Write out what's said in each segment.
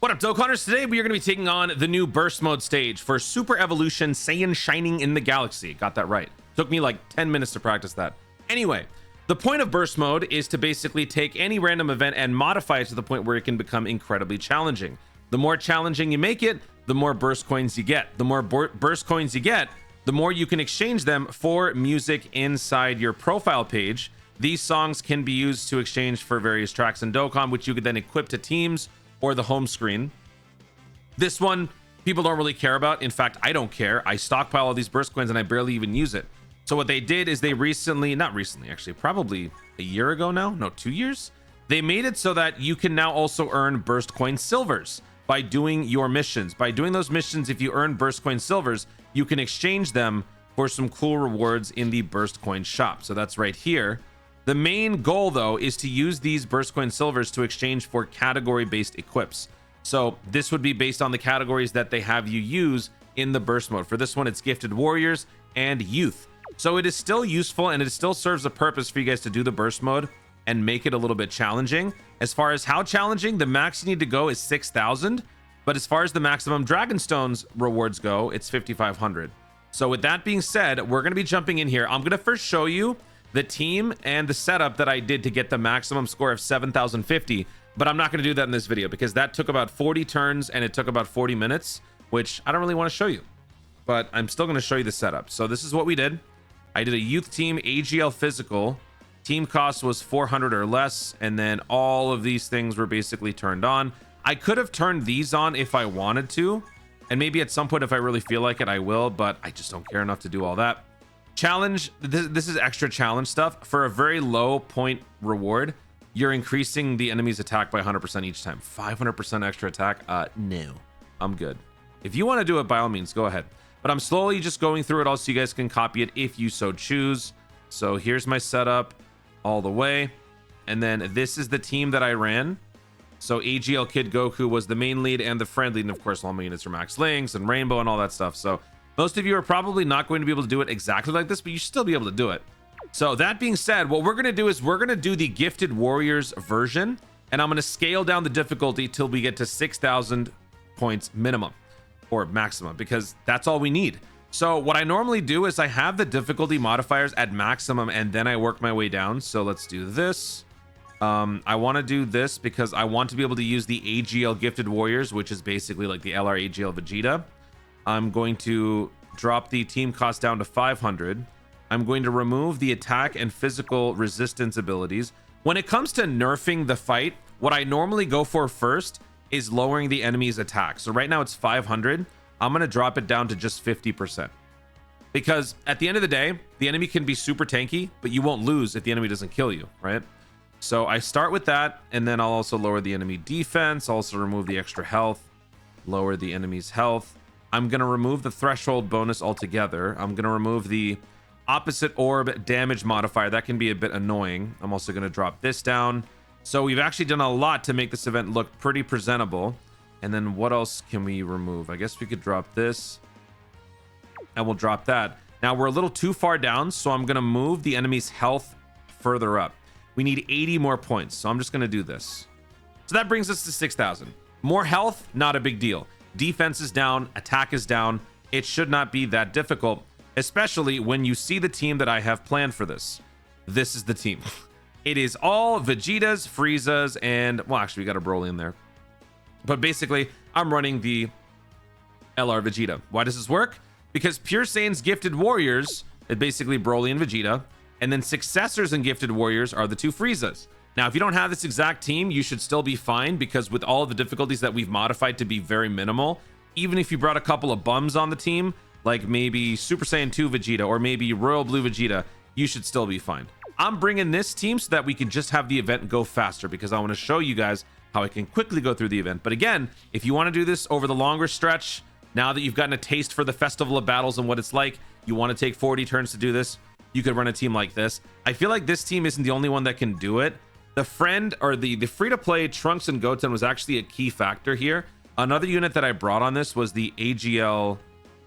What up, Dokkanners? Today we are going to be taking on the new burst mode stage for Super Evolution Saiyan Shining in the Galaxy. Got that right. Took me like 10 minutes to practice that. Anyway, the point of burst mode is to basically take any random event and modify it to the point where it can become incredibly challenging. The more challenging you make it, the more burst coins you get. The more burst coins you get, the more you can exchange them for music inside your profile page. These songs can be used to exchange for various tracks in Dokkan, which you could then equip to teams or the home screen. This one people don't really care about. In fact, I don't care. I stockpile all these burst coins and I barely even use it. So what they did is they not recently actually, probably a year ago now, no, 2 years, they made it so that you can now also earn burst coin silvers by doing your missions. By doing those missions, if you earn burst coin silvers, you can exchange them for some cool rewards in the burst coin shop. So that's right here. The main goal, though, is to use these burst coin silvers to exchange for category-based equips. So this would be based on the categories that they have you use in the burst mode. For this one, it's Gifted Warriors and Youth. So it is still useful and it still serves a purpose for you guys to do the burst mode and make it a little bit challenging. As far as how challenging, the max you need to go is 6,000. But as far as the maximum Dragonstones rewards go, it's 5,500. So with that being said, we're going to be jumping in here. I'm going to first show you the team and the setup that I did to get the maximum score of 7,050, but I'm not going to do that in this video because that took about 40 turns and it took about 40 minutes, which I don't really want to show you, but I'm still going to show you the setup. So this is what we did. I did a youth team AGL physical. Team cost was 400 or less, and then all of these things were basically turned on. I could have turned these on if I wanted to, and maybe at some point if I really feel like it I will, but I just don't care enough to do all that. Challenge, this is extra challenge stuff. For a very low point reward, you're increasing the enemy's attack by 100% each time. 500% extra attack? No, I'm good. If you want to do it, by all means, go ahead. But I'm slowly just going through it all so you guys can copy it if you so choose. So here's my setup all the way. And then this is the team that I ran. So AGL Kid Goku was the main lead and the friend lead. And of course, all my units are Max Links and Rainbow and all that stuff. So most of you are probably not going to be able to do it exactly like this, but you should still be able to do it. So that being said, what we're going to do is we're going to do the Gifted Warriors version, and I'm going to scale down the difficulty till we get to 6,000 points minimum or maximum, because that's all we need. So what I normally do is I have the difficulty modifiers at maximum and then I work my way down. So let's do this. I want to do this because I want to be able to use the AGL Gifted Warriors, which is basically like the LR AGL Vegeta. I'm going to drop the team cost down to 500. I'm going to remove the attack and physical resistance abilities. When it comes to nerfing the fight, what I normally go for first is lowering the enemy's attack. So right now it's 500. I'm going to drop it down to just 50%. Because at the end of the day, the enemy can be super tanky, but you won't lose if the enemy doesn't kill you, right? So I start with that, and then I'll also lower the enemy defense, also remove the extra health, lower the enemy's health. I'm going to remove the threshold bonus altogether. I'm going to remove the opposite orb damage modifier. That can be a bit annoying. I'm also going to drop this down. So we've actually done a lot to make this event look pretty presentable. And then what else can we remove? I guess we could drop this. And we'll drop that. Now we're a little too far down, so I'm going to move the enemy's health further up. We need 80 more points, so I'm just going to do this. So that brings us to 6,000. More health, not a big deal. Defense is down, attack is down. It should not be that difficult, especially when you see the team that I have planned for this. This is the team. It is all Vegetas, Friezas, and, well, actually, we got a Broly in there. But basically, I'm running the LR Vegeta. Why does this work? Because Pure Saiyan's Gifted Warriors is basically Broly and Vegeta, and then successors in Gifted Warriors are the two Friezas. Now, if you don't have this exact team, you should still be fine, because with all of the difficulties that we've modified to be very minimal, even if you brought a couple of bums on the team, like maybe Super Saiyan 2 Vegeta or maybe Royal Blue Vegeta, you should still be fine. I'm bringing this team so that we can just have the event go faster, because I want to show you guys how I can quickly go through the event. But again, if you want to do this over the longer stretch, now that you've gotten a taste for the Festival of Battles and what it's like, you want to take 40 turns to do this, you could run a team like this. I feel like this team isn't the only one that can do it. The friend or the free-to-play Trunks and Goten was actually a key factor here. Another unit that I brought on this was the AGL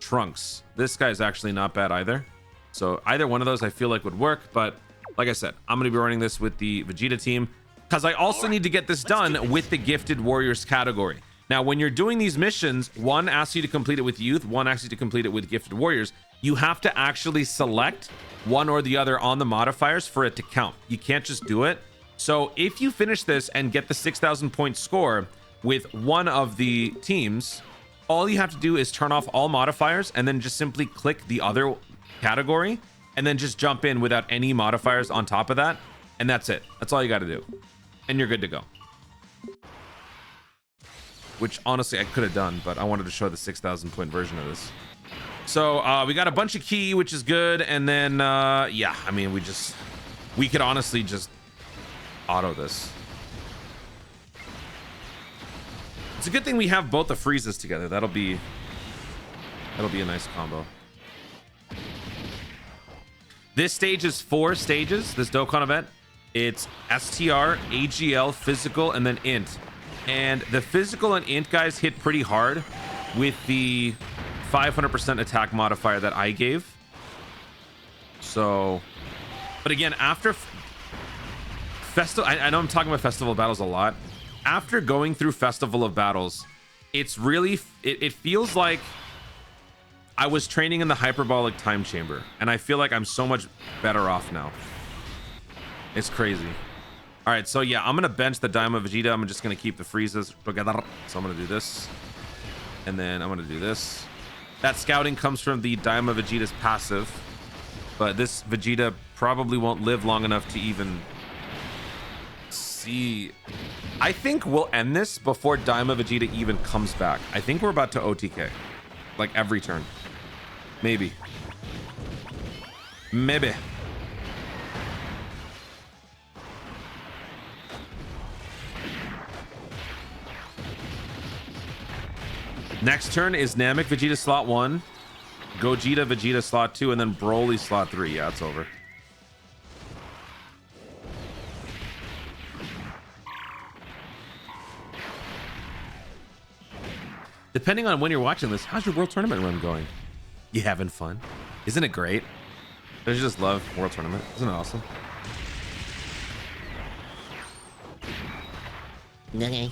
Trunks. This guy's actually not bad either. So either one of those I feel like would work, but like I said, I'm going to be running this with the Vegeta team because I also need to get this done with the Gifted Warriors category. Now, when you're doing these missions, one asks you to complete it with youth, one asks you to complete it with gifted warriors. You have to actually select one or the other on the modifiers for it to count. You can't just do it. So if you finish this and get the 6,000 point score with one of the teams, all you have to do is turn off all modifiers and then just simply click the other category and then just jump in without any modifiers on top of that. And that's it. That's all you got to do. And you're good to go. Which honestly I could have done, but I wanted to show the 6,000 point version of this. So we got a bunch of key, which is good. And then, yeah, I mean, we could honestly just auto this. It's a good thing we have both the freezes together. That'll be a nice combo. This stage is 4 stages, this Dokkan event. It's STR, AGL, physical, and then int. And the physical and int guys hit pretty hard with the 500% attack modifier that I gave. So, but again, after festival, I know I'm talking about festival battles a lot. After going through festival of battles, it's really, it feels like I was training in the hyperbolic time chamber, and I feel like I'm so much better off now. It's crazy. All right, so yeah, I'm gonna bench the Daima Vegeta. I'm just gonna keep the freezes together. So I'm gonna do this, and then I'm gonna do this. That scouting comes from the Daima Vegeta's passive, but this Vegeta probably won't live long enough to even see. I think we'll end this before Daima Vegeta even comes back. I think we're about to OTK, like every turn. Maybe. Maybe. Next turn is Namek Vegeta slot 1, Gogeta Vegeta slot 2, and then Broly slot 3. Yeah, it's over. Depending on when you're watching this, how's your World Tournament run going? You having fun? Isn't it great? Don't you just love World Tournament? Isn't it awesome? Okay.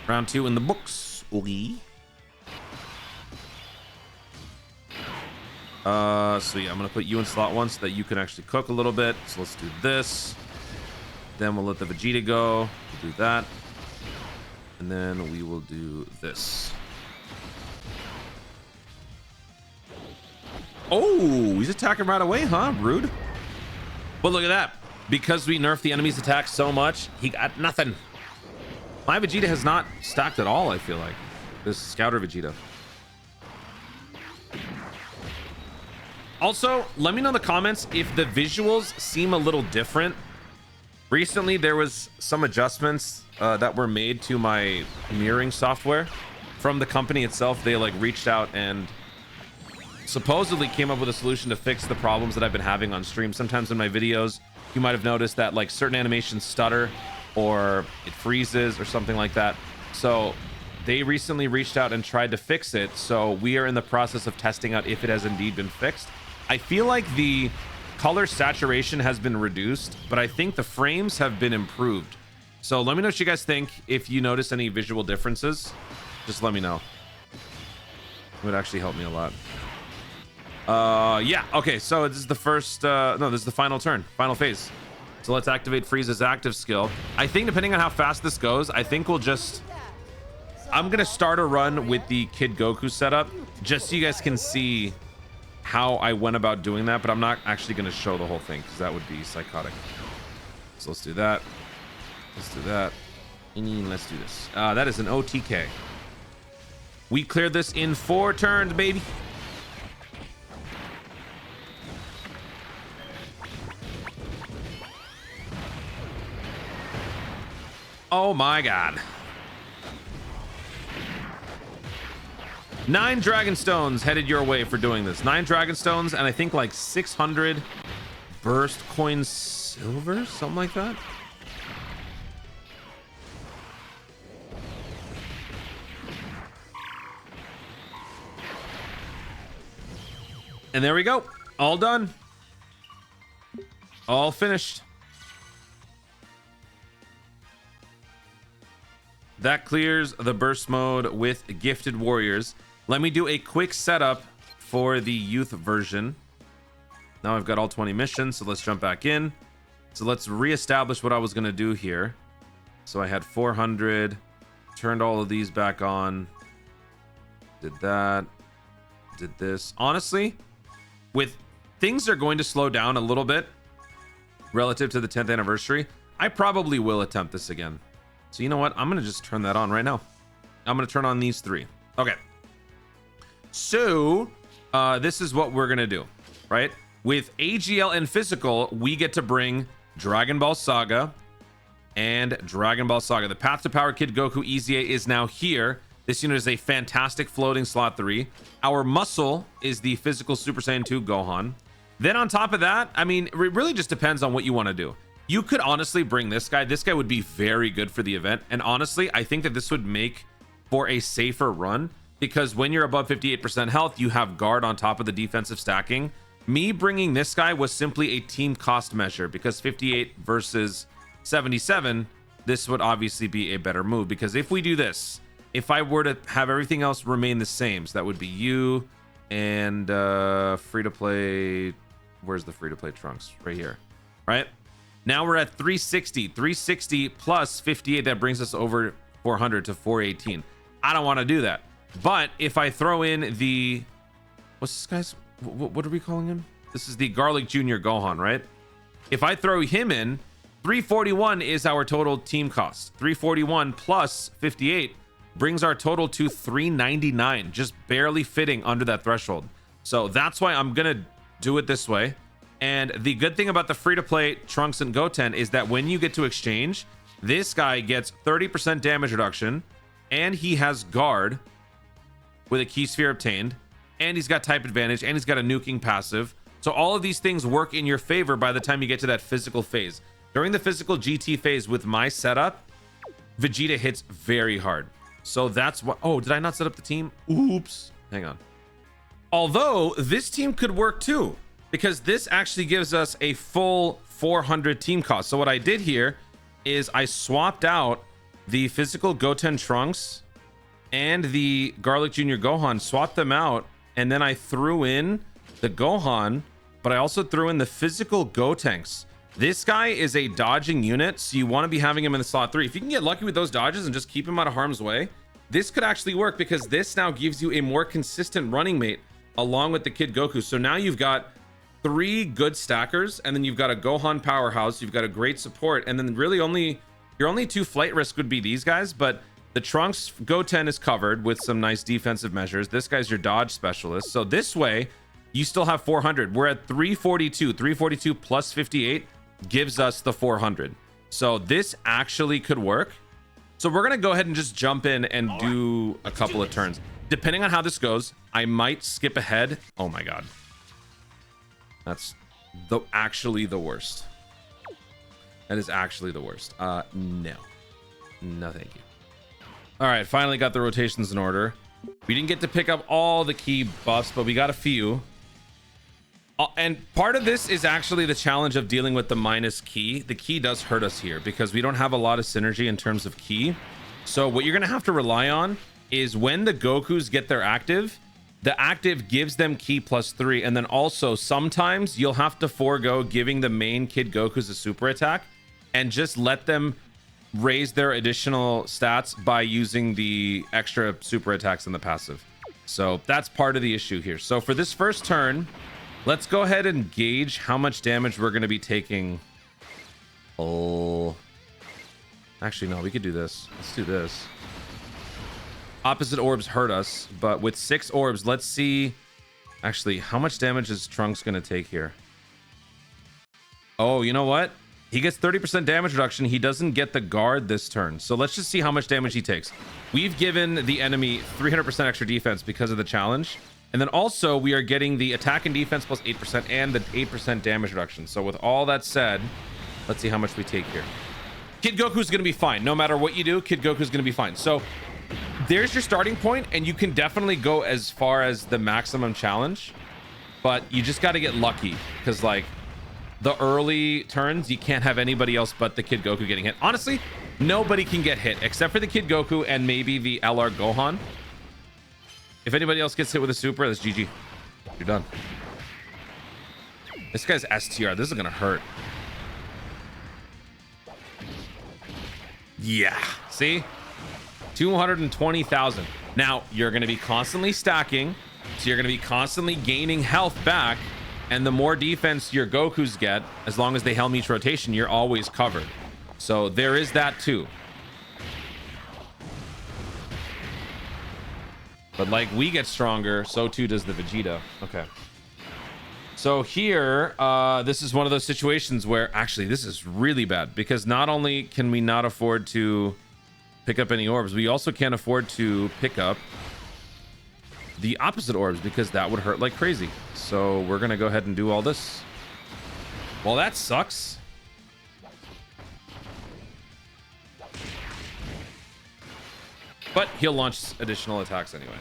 Round 2 in the books. Oogie. So yeah, I'm gonna put you in slot 1 so that you can actually cook a little bit. So let's do this. Then we'll let the Vegeta go. We'll do that. And then we will do this. Oh, he's attacking right away, huh? Rude. But look at that. Because we nerfed the enemy's attack so much, he got nothing. My Vegeta has not stacked at all, I feel like. This Scouter Vegeta. Also, let me know in the comments if the visuals seem a little different. Recently, there was some adjustments that were made to my mirroring software from the company itself. They like reached out and supposedly came up with a solution to fix the problems that I've been having on stream. Sometimes in my videos, you might have noticed that like certain animations stutter or it freezes or something like that. So they recently reached out and tried to fix it. So we are in the process of testing out if it has indeed been fixed. I feel like the color saturation has been reduced, but I think the frames have been improved. So let me know what you guys think. If you notice any visual differences, just let me know. It would actually help me a lot. Yeah, okay, so this is the first, no, this is the final turn, final phase. So let's activate Frieza's active skill. I think depending on how fast this goes, I think we'll just, I'm gonna start a run with the Kid Goku setup, just so you guys can see how I went about doing that, but I'm not actually gonna show the whole thing, because that would be psychotic. So let's do that. Let's do that. And let's do this. That is an OTK. We cleared this in 4 turns, baby. Oh my god. 9 Dragon Stones headed your way for doing this. 9 Dragon Stones and I think like 600 burst coin silver, something like that. And there we go. All done. All finished. that clears the burst mode with gifted warriors. Let me do a quick setup for the youth version. Now I've got all 20 missions, so let's jump back in. So let's reestablish what I was going to do here. So I had 400, turned all of these back on, did that, did this. Honestly, with things are going to slow down a little bit relative to the 10th anniversary, I probably will attempt this again. So you know what? I'm going to just turn that on right now. I'm going to turn on these 3. Okay. So this is what we're going to do, right? With AGL and physical, we get to bring Dragon Ball Saga and Dragon Ball Saga. The Path to Power Kid Goku EZA is now here. This unit is a fantastic floating slot 3. Our muscle is the physical Super Saiyan 2 Gohan. Then on top of that, I mean, it really just depends on what you want to do. You could honestly bring this guy. This guy would be very good for the event. And honestly, I think that this would make for a safer run, because when you're above 58% health, you have guard on top of the defensive stacking. Me bringing this guy was simply a team cost measure, because 58 versus 77, this would obviously be a better move. Because if we do this, if I were to have everything else remain the same, so that would be you and free to play. Where's the free to play Trunks? Right here, right? Now we're at 360 plus 58. That brings us over 400 to 418. I don't want to do that. But if I throw in the, what's this guy's, what are we calling him? This is the Garlic Jr. Gohan, right? If I throw him in, 341 is our total team cost. 341 plus 58 brings our total to 399, just barely fitting under that threshold. So that's why I'm going to do it this way. And the good thing about the free-to-play Trunks and Goten is that when you get to exchange, this guy gets 30% damage reduction, and he has guard with a key sphere obtained, and he's got type advantage, and he's got a nuking passive. So all of these things work in your favor by the time you get to that physical phase. During the physical GT phase with my setup, Vegeta hits very hard. So that's what, oh, did I not set up the team? Oops, hang on. Although this team could work too, because this actually gives us a full 400 team cost. So what I did here is I swapped out the physical Goten Trunks and the Garlic Jr. Gohan, swapped them out, and then I threw in the Gohan, but I also threw in the physical Gotenks. This guy is a dodging unit, so you want to be having him in the slot 3. If you can get lucky with those dodges and just keep him out of harm's way, this could actually work, because this now gives you a more consistent running mate along with the Kid Goku. So now you've got 3 good stackers, and then you've got a Gohan powerhouse, you've got a great support, and then really your only 2 flight risk would be these guys. But the Trunks Goten is covered with some nice defensive measures. This guy's your dodge specialist. So this way you still have 400. We're at 342 plus 58 gives us the 400. So this actually could work. So we're gonna go ahead and just jump in and do a couple of turns. Depending on how this goes, I might skip ahead. Oh my god, that's actually the worst. That is actually the worst. No, thank you. All right, finally got the rotations in order. We didn't get to pick up all the key buffs, but we got a few. And part of this is actually the challenge of dealing with the minus key. The key does hurt us here because we don't have a lot of synergy in terms of key. So what you're going to have to rely on is when the Gokus get their active, the active gives them key +3. And then also sometimes you'll have to forego giving the main Kid Gokus a super attack and just let them raise their additional stats by using the extra super attacks in the passive. So that's part of the issue here. So for this first turn, let's go ahead and gauge how much damage we're going to be taking. Oh, actually, no, we could do this. Let's do this. Opposite orbs hurt us, but with 6 orbs, let's see. Actually, how much damage is Trunks going to take here? Oh, you know what? He gets 30% damage reduction. He doesn't get the guard this turn. So let's just see how much damage he takes. We've given the enemy 300% extra defense because of the challenge. And then also we are getting the attack and defense +8% and the 8% damage reduction. So with all that said, let's see how much we take here. Kid Goku's going to be fine. No matter what you do, Kid Goku's going to be fine. So there's your starting point, and you can definitely go as far as the maximum challenge, but you just got to get lucky because, like, the early turns, you can't have anybody else but the Kid Goku getting hit. Honestly, Nobody can get hit except for the Kid Goku and maybe the LR Gohan. If anybody else gets hit with a super, that's GG. You're done. This guy's STR. This is gonna hurt. Yeah. See? 220,000. Now, you're gonna be constantly stacking. So you're gonna be constantly gaining health back. And the more defense your Gokus get, as long as they helm each rotation, you're always covered. So there is that too. But like we get stronger, so too does the Vegeta. Okay. So here, this is one of those situations where actually this is really bad because not only can we not afford to pick up any orbs, we also can't afford to pick up the opposite orbs because that would hurt like crazy. So we're gonna go ahead and do all this. Well, that sucks. But he'll launch additional attacks anyway.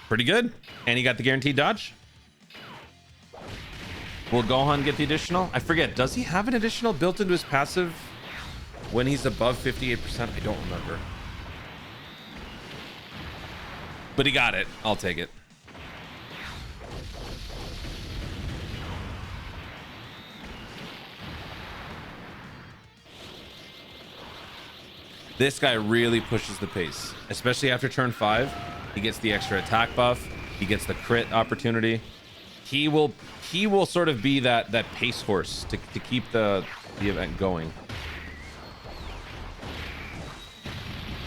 Pretty good. And he got the guaranteed dodge. Will Gohan get the additional? I forget. Does he have an additional built into his passive when he's above 58%? I don't remember. But he got it. I'll take it. This guy really pushes the pace, especially after turn 5. He gets the extra attack buff. He gets the crit opportunity. He will sort of be that pace horse to keep the event going.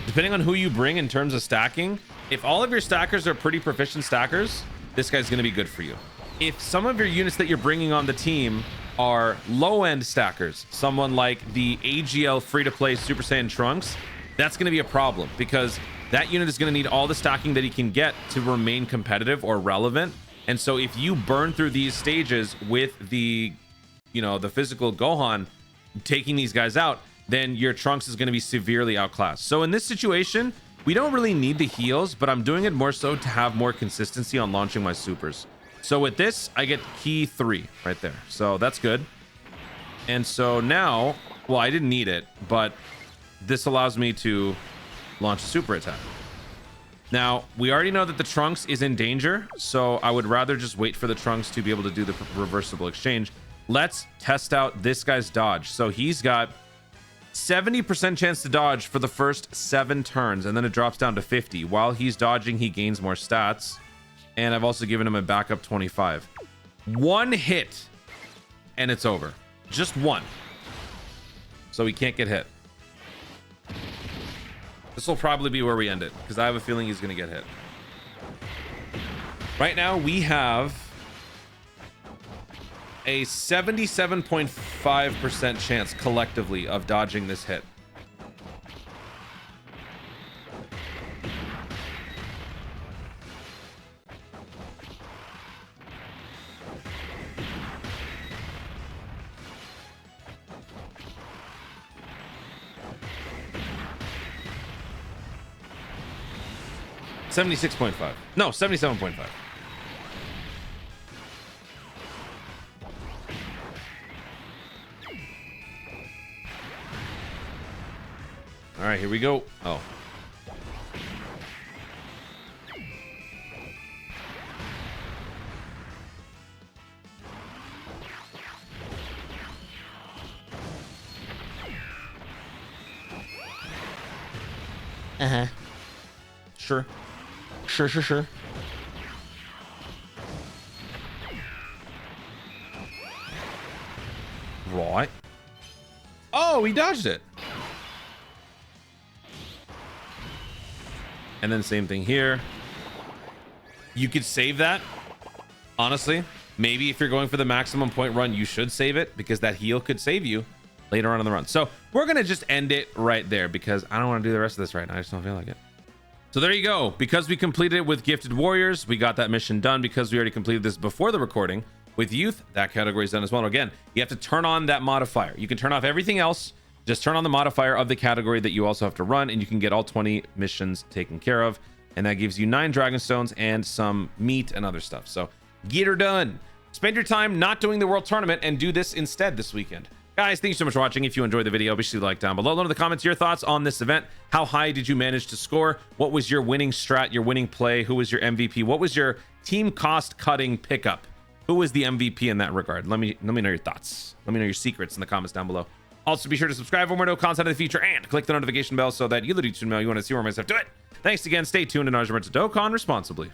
Depending on who you bring in terms of stacking, if all of your stackers are pretty proficient stackers, this guy's going to be good for you. If some of your units that you're bringing on the team are low-end stackers, someone like the AGL free-to-play Super Saiyan Trunks, that's going to be a problem because that unit is going to need all the stacking that he can get to remain competitive or relevant. And so if you burn through these stages with the, the physical Gohan taking these guys out, then your Trunks is going to be severely outclassed. So in this situation, we don't really need the heals, but I'm doing it more so to have more consistency on launching my supers. So with this, I get key 3 right there. So that's good. And so now, well, I didn't need it, but this allows me to launch a super attack. Now, we already know that the Trunks is in danger, so I would rather just wait for the Trunks to be able to do the reversible exchange. Let's test out this guy's dodge. So he's got 70% chance to dodge for the first 7 turns, and then it drops down to 50. While he's dodging, he gains more stats. And I've also given him a backup 25. 1 hit, and it's over. Just 1. So he can't get hit. This will probably be where we end it, because I have a feeling he's going to get hit. Right now, we have a 77.5% chance collectively of dodging this hit. $76.5. No, 77.5. All right, here we go. Oh. Uh-huh. Sure. Sure. Right. Oh, he dodged it. And then same thing here. You could save that. Honestly, maybe if you're going for the maximum point run, you should save it because that heal could save you later on in the run. So we're going to just end it right there because I don't want to do the rest of this right now. I just don't feel like it. So there you go. Because we completed it with Gifted Warriors, we got that mission done because we already completed this before the recording. With Youth, that category is done as well. Again, you have to turn on that modifier. You can turn off everything else. Just turn on the modifier of the category that you also have to run, and you can get all 20 missions taken care of. And that gives you 9 dragon stones and some meat and other stuff. So get her done. Spend your time not doing the world tournament and do this instead this weekend. Guys, thank you so much for watching. If you enjoyed the video, be sure to like down below. Let in the comments your thoughts on this event. How high did you manage to score? What was your winning strat, your winning play? Who was your MVP? What was your team cost cutting pickup? Who was the MVP in that regard? Let me know your thoughts. Let me know your secrets in the comments down below. Also, be sure to subscribe for more content in the future and click the notification bell so that you literally know you want to see more of my stuff. Do it. Thanks again. Stay tuned and remember to Dokkan responsibly.